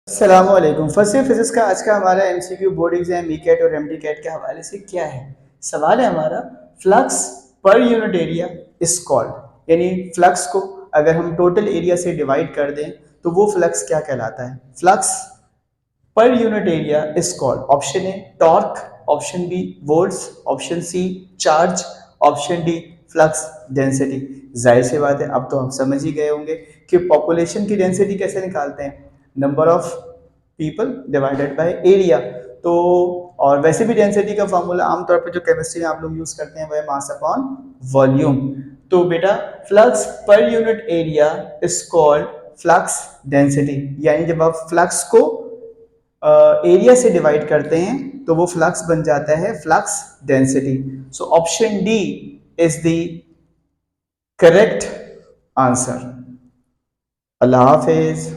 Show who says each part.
Speaker 1: अस्सलामुअलैकुम। First year physics का आज का हमारा MCQ board exam ECAT और एमडी कैट के हवाले से क्या है। सवाल है हमारा, फ्लक्स पर यूनिट एरिया इज कॉल्ड, यानी फ्लक्स को अगर हम टोटल एरिया से डिवाइड कर दें तो वो फ्लक्स क्या कहलाता है। फ्लक्स पर unit area is called, option A torque, option B volts, option C charge, option D flux density. जाहिर सी बात है, अब तो हम समझ ही गए होंगे कि पॉपुलेशन की डेंसिटी कैसे निकालते हैं, number of people divided by area. तो और वैसे भी डेंसिटी का फॉर्मूला आमतौर पर जो केमिस्ट्री में आप लोग यूज करते हैं वह है मास अपॉन वॉल्यूम। तो बेटा फ्लक्स पर unit area is called flux density, यानी जब आप फ्लक्स को एरिया से डिवाइड करते हैं तो वो फ्लक्स बन जाता है flux density. So option D is the correct answer. Allah Hafiz.